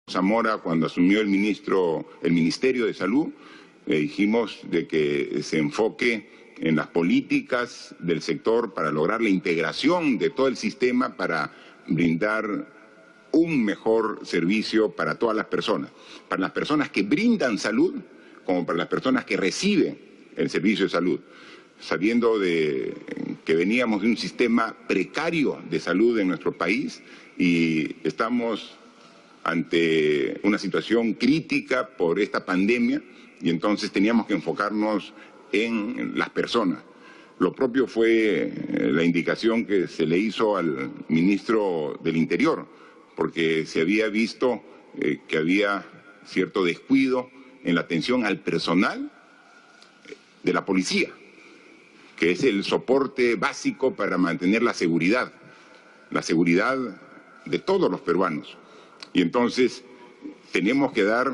Zamora, cuando asumió el Ministerio de Salud, dijimos de que se enfoque en las políticas del sector para lograr la integración de todo el sistema para brindar un mejor servicio para todas las personas que brindan salud, como para las personas que reciben el servicio de salud, sabiendo que veníamos de un sistema precario de salud en nuestro país y estamos ante una situación crítica por esta pandemia y entonces teníamos que enfocarnos en las personas. Lo propio fue la indicación que se le hizo al ministro del Interior, porque se había visto que había cierto descuido en la atención al personal de la policía, que es el soporte básico para mantener la seguridad de todos los peruanos. Y entonces tenemos que dar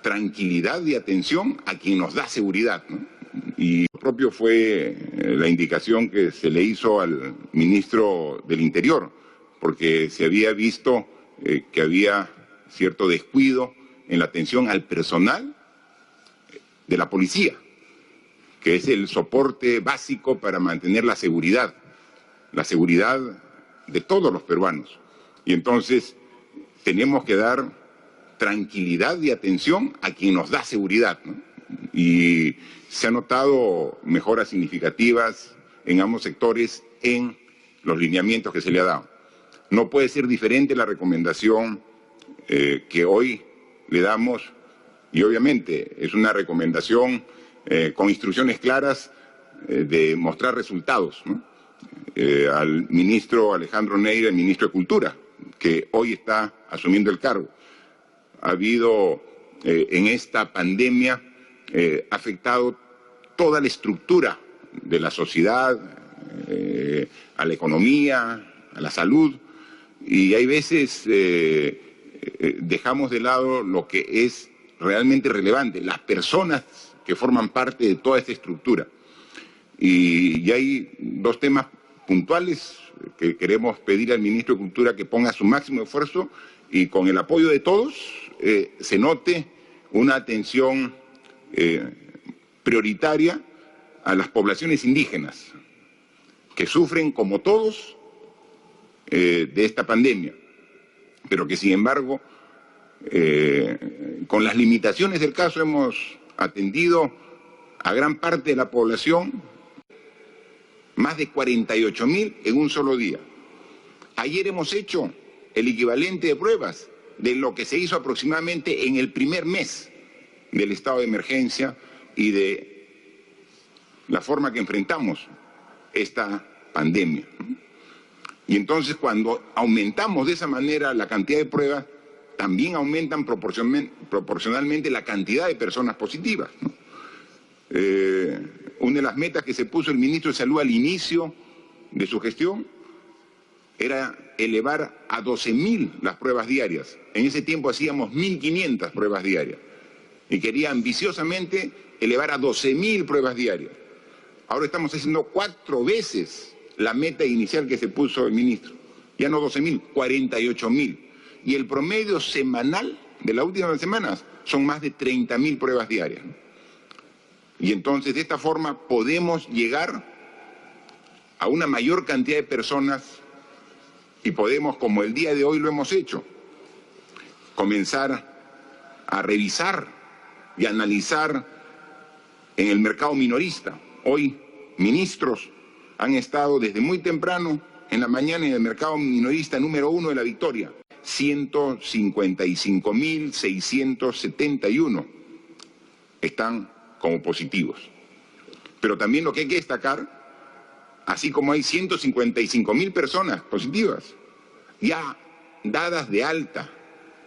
tranquilidad y atención a quien nos da seguridad, ¿no? Y lo propio fue la indicación que se le hizo al ministro del Interior, porque se había visto que había cierto descuido en la atención al personal de la policía, que es el soporte básico para mantener la seguridad de todos los peruanos. Y entonces tenemos que dar tranquilidad y atención a quien nos da seguridad, ¿no? Y se han notado mejoras significativas en ambos sectores en los lineamientos que se le ha dado. No puede ser diferente la recomendación que hoy le damos, y obviamente es una recomendación con instrucciones claras de mostrar resultados, ¿no? Al ministro Alejandro Neira, el ministro de Cultura, que hoy está asumiendo el cargo. Ha habido en esta pandemia, ha afectado toda la estructura de la sociedad, a la economía, a la salud, y hay veces dejamos de lado lo que es realmente relevante, las personas que forman parte de toda esta estructura. Y hay dos temas puntuales que queremos pedir al ministro de Cultura que ponga su máximo esfuerzo y con el apoyo de todos se note una atención prioritaria a las poblaciones indígenas que sufren como todos de esta pandemia, pero que sin embargo con las limitaciones del caso hemos atendido a gran parte de la población, más de 48.000 en un solo día. Ayer hemos hecho el equivalente de pruebas de lo que se hizo aproximadamente en el primer mes del estado de emergencia y de la forma que enfrentamos esta pandemia. Y entonces cuando aumentamos de esa manera la cantidad de pruebas, también aumentan proporcionalmente la cantidad de personas positivas, ¿no? Una de las metas que se puso el ministro de Salud al inicio de su gestión era elevar a 12.000 las pruebas diarias. En ese tiempo hacíamos 1.500 pruebas diarias y quería ambiciosamente elevar a 12.000 pruebas diarias. Ahora estamos haciendo 4 veces la meta inicial que se puso el ministro. Ya no 12.000, 48.000. Y el promedio semanal de las últimas semanas son más de 30.000 pruebas diarias. Y entonces de esta forma podemos llegar a una mayor cantidad de personas y podemos, como el día de hoy lo hemos hecho, comenzar a revisar y analizar en el mercado minorista. Hoy ministros han estado desde muy temprano en la mañana en el mercado minorista número 1 de La Victoria. 155.671 están como positivos. Pero también lo que hay que destacar, así como hay 155.000 personas positivas ya dadas de alta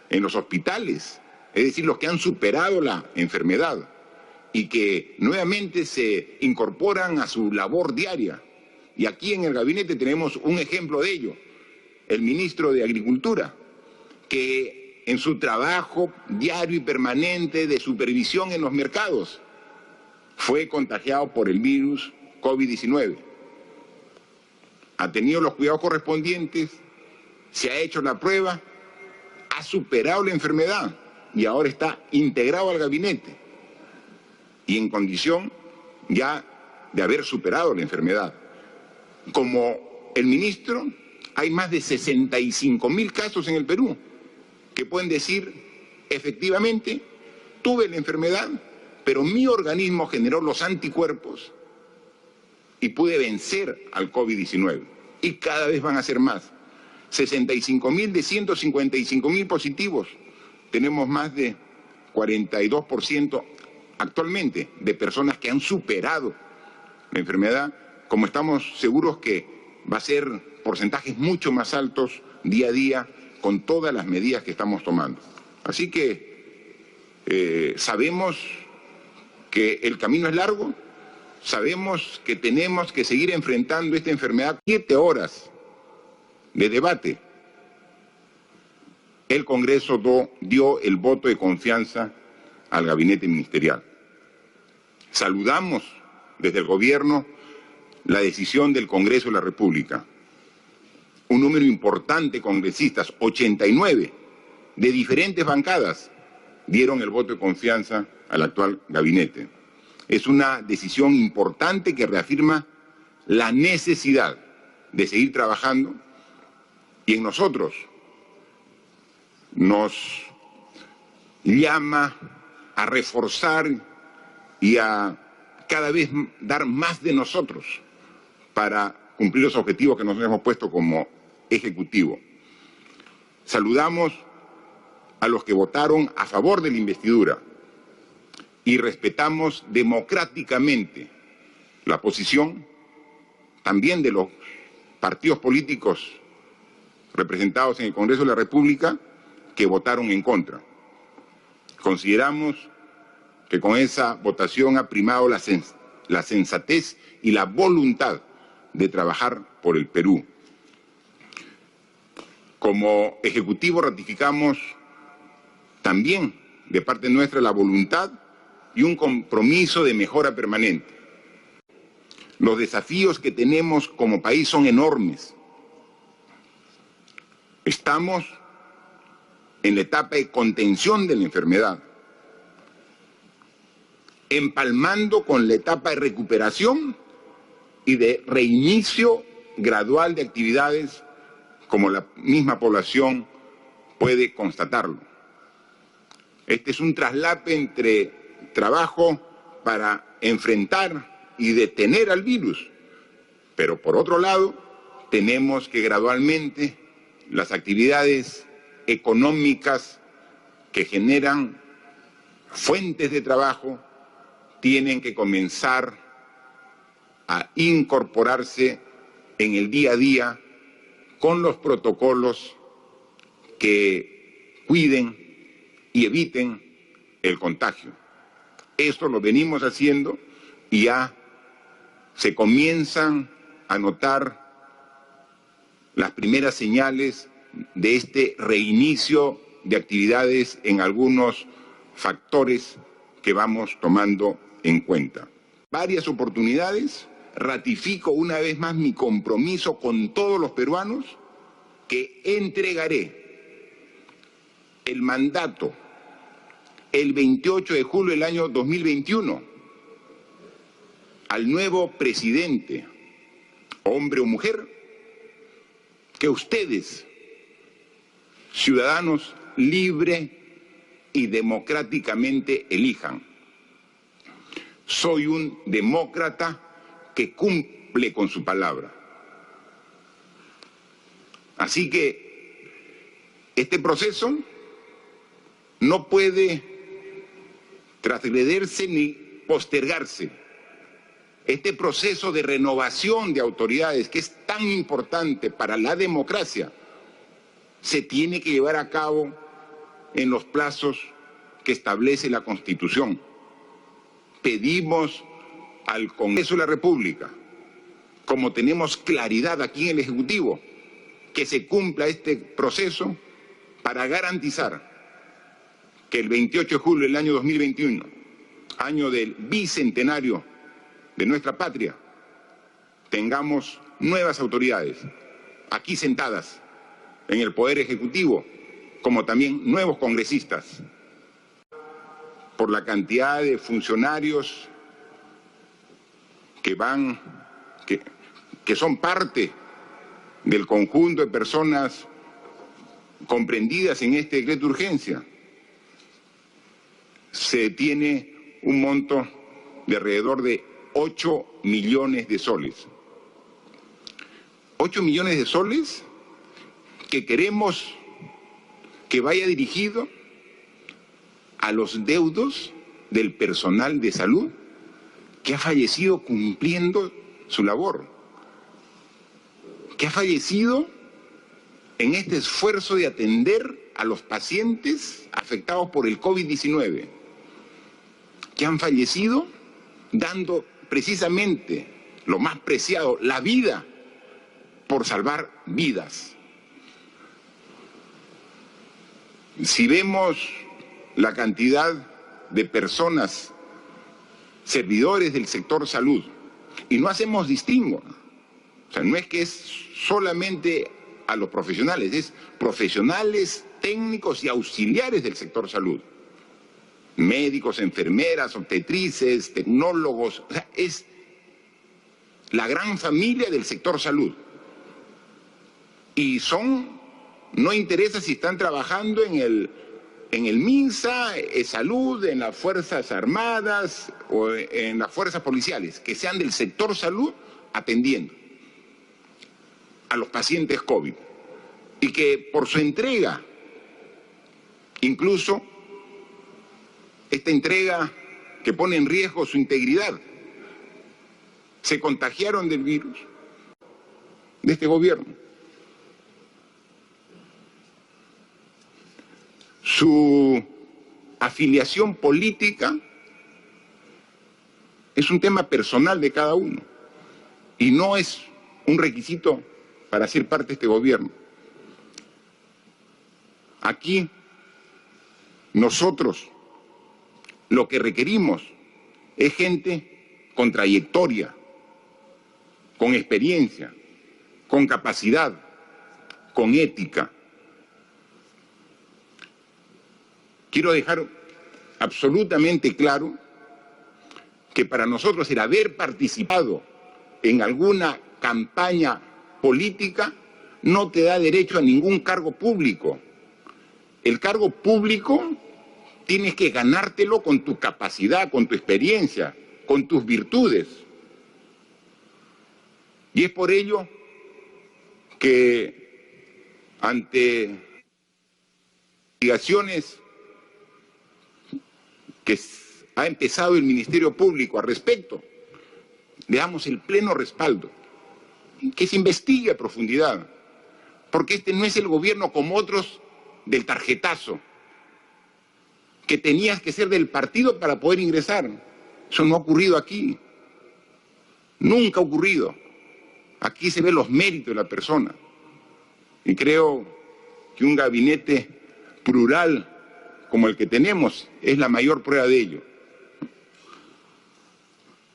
en los hospitales, es decir, los que han superado la enfermedad y que nuevamente se incorporan a su labor diaria. Y aquí en el gabinete tenemos un ejemplo de ello, el ministro de Agricultura, que en su trabajo diario y permanente de supervisión en los mercados fue contagiado por el virus COVID-19. Ha tenido los cuidados correspondientes, se ha hecho la prueba, ha superado la enfermedad y ahora está integrado al gabinete y en condición ya de haber superado la enfermedad. Como el ministro, hay más de 65.000 casos en el Perú que pueden decir, efectivamente, tuve la enfermedad, pero mi organismo generó los anticuerpos y pude vencer al COVID-19. Y cada vez van a ser más. 65.000 de 155.000 positivos. Tenemos más de 42% actualmente de personas que han superado la enfermedad, como estamos seguros que va a ser porcentajes mucho más altos día a día con todas las medidas que estamos tomando. Así que sabemos que el camino es largo, sabemos que tenemos que seguir enfrentando esta enfermedad. 7 horas de debate. El Congreso dio el voto de confianza al gabinete ministerial. Saludamos desde el gobierno la decisión del Congreso de la República. Un número importante de congresistas, 89, de diferentes bancadas, dieron el voto de confianza al actual gabinete. Es una decisión importante que reafirma la necesidad de seguir trabajando y en nosotros nos llama a reforzar y a cada vez dar más de nosotros para cumplir los objetivos que nos hemos puesto como Ejecutivo. Saludamos a los que votaron a favor de la investidura y respetamos democráticamente la posición también de los partidos políticos representados en el Congreso de la República que votaron en contra. Consideramos que con esa votación ha primado la sensatez y la voluntad de trabajar por el Perú. Como Ejecutivo ratificamos también de parte nuestra la voluntad y un compromiso de mejora permanente. Los desafíos que tenemos como país son enormes. Estamos en la etapa de contención de la enfermedad, empalmando con la etapa de recuperación y de reinicio gradual de actividades como la misma población puede constatarlo. Este es un traslape entre trabajo para enfrentar y detener al virus, pero por otro lado tenemos que gradualmente las actividades económicas que generan fuentes de trabajo tienen que comenzar a incorporarse en el día a día con los protocolos que cuiden y eviten el contagio. Esto lo venimos haciendo y ya se comienzan a notar las primeras señales de este reinicio de actividades en algunos factores que vamos tomando en cuenta. Varias oportunidades, ratifico una vez más mi compromiso con todos los peruanos que entregaré el mandato el 28 de julio del año 2021 al nuevo presidente, hombre o mujer, que ustedes, ciudadanos, libre y democráticamente elijan. Soy un demócrata que cumple con su palabra. Así que este proceso no puede transgrederse ni postergarse. Este proceso de renovación de autoridades, que es tan importante para la democracia, se tiene que llevar a cabo en los plazos que establece la Constitución. Pedimos al Congreso de la República, como tenemos claridad aquí en el Ejecutivo, que se cumpla este proceso para garantizar que el 28 de julio del año 2021, año del bicentenario de nuestra patria, tengamos nuevas autoridades aquí sentadas en el Poder Ejecutivo como también nuevos congresistas, por la cantidad de funcionarios que son parte del conjunto de personas comprendidas en este decreto de urgencia. Se tiene un monto de alrededor de 8 millones de soles. 8 millones de soles que queremos que vaya dirigido a los deudos del personal de salud que ha fallecido cumpliendo su labor, que ha fallecido en este esfuerzo de atender a los pacientes afectados por el COVID-19, que han fallecido dando precisamente lo más preciado, la vida, por salvar vidas. Si vemos la cantidad de personas, servidores del sector salud, y no hacemos distingo, o sea, no es que es solamente a los profesionales, es profesionales, técnicos y auxiliares del sector salud, médicos, enfermeras, obstetrices, tecnólogos, o sea, es la gran familia del sector salud. Y no interesa si están trabajando en el MINSA, salud, en las Fuerzas Armadas o en las Fuerzas Policiales, que sean del sector salud atendiendo a los pacientes COVID. Y que por su entrega, incluso esta entrega que pone en riesgo su integridad, se contagiaron del virus de este gobierno. Su afiliación política es un tema personal de cada uno y no es un requisito para ser parte de este gobierno. Aquí nosotros lo que requerimos es gente con trayectoria, con experiencia, con capacidad, con ética. Quiero dejar absolutamente claro que para nosotros el haber participado en alguna campaña política no te da derecho a ningún cargo público. El cargo público tienes que ganártelo con tu capacidad, con tu experiencia, con tus virtudes. Y es por ello que ante investigaciones que ha empezado el Ministerio Público al respecto, le damos el pleno respaldo, que se investigue a profundidad, porque este no es el gobierno como otros del tarjetazo, que tenías que ser del partido para poder ingresar. Eso no ha ocurrido aquí, nunca ha ocurrido. Aquí se ven los méritos de la persona, y creo que un gabinete plural como el que tenemos es la mayor prueba de ello.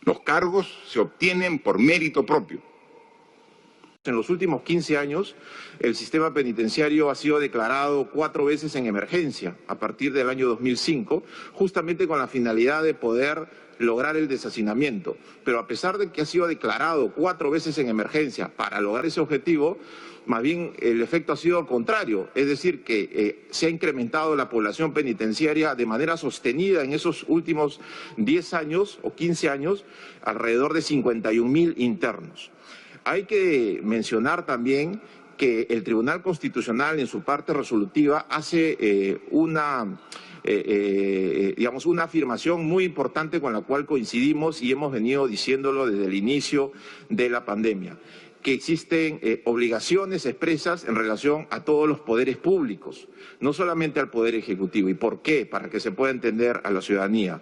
Los cargos se obtienen por mérito propio. En los últimos 15 años, el sistema penitenciario ha sido declarado 4 veces en emergencia a partir del año 2005, justamente con la finalidad de poder lograr el deshacinamiento. Pero a pesar de que ha sido declarado 4 veces en emergencia para lograr ese objetivo, más bien el efecto ha sido al contrario, es decir, que se ha incrementado la población penitenciaria de manera sostenida en esos últimos 10 años o 15 años, alrededor de 51.000 internos. Hay que mencionar también que el Tribunal Constitucional en su parte resolutiva hace una afirmación muy importante con la cual coincidimos y hemos venido diciéndolo desde el inicio de la pandemia, que existen obligaciones expresas en relación a todos los poderes públicos, no solamente al Poder Ejecutivo. ¿Y por qué? Para que se pueda entender a la ciudadanía.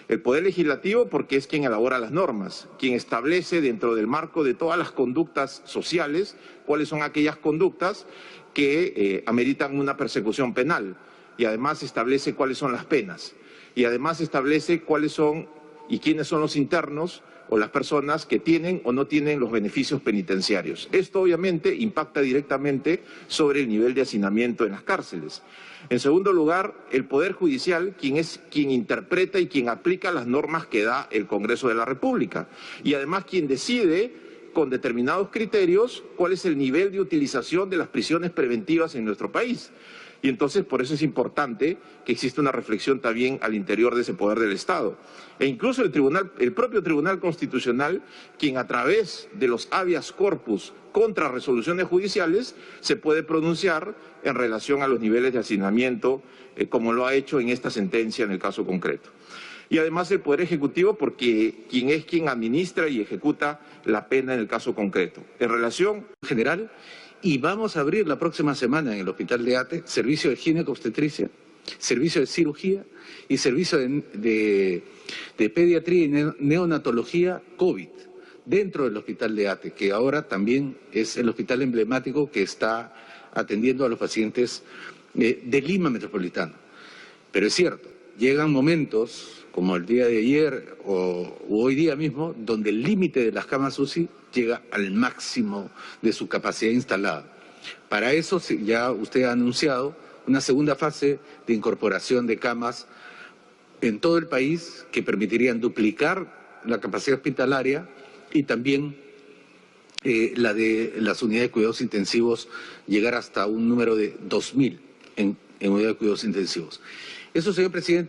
El Poder Legislativo porque es quien elabora las normas, quien establece dentro del marco de todas las conductas sociales cuáles son aquellas conductas que ameritan una persecución penal y además establece cuáles son las penas y además establece cuáles son y quiénes son los internos o las personas que tienen o no tienen los beneficios penitenciarios. Esto obviamente impacta directamente sobre el nivel de hacinamiento en las cárceles. En segundo lugar, el Poder Judicial, quien interpreta y quien aplica las normas que da el Congreso de la República, y además quien decide con determinados criterios cuál es el nivel de utilización de las prisiones preventivas en nuestro país. Y entonces por eso es importante que exista una reflexión también al interior de ese poder del Estado. E incluso el propio Tribunal Constitucional, quien a través de los habeas corpus contra resoluciones judiciales se puede pronunciar en relación a los niveles de hacinamiento, como lo ha hecho en esta sentencia en el caso concreto. Y además el Poder Ejecutivo, porque quien administra y ejecuta la pena en el caso concreto. En relación general, y vamos a abrir la próxima semana en el Hospital de Ate servicio de ginecobstetricia, servicio de cirugía y servicio de pediatría y neonatología COVID dentro del Hospital de Ate, que ahora también es el hospital emblemático que está atendiendo a los pacientes de Lima Metropolitano. Pero es cierto, llegan momentos como el día de ayer o hoy día mismo, donde el límite de las camas UCI llega al máximo de su capacidad instalada. Para eso ya usted ha anunciado una segunda fase de incorporación de camas en todo el país que permitirían duplicar la capacidad hospitalaria y también la de las unidades de cuidados intensivos llegar hasta un número de 2.000 en unidades de cuidados intensivos. Eso, señor presidente.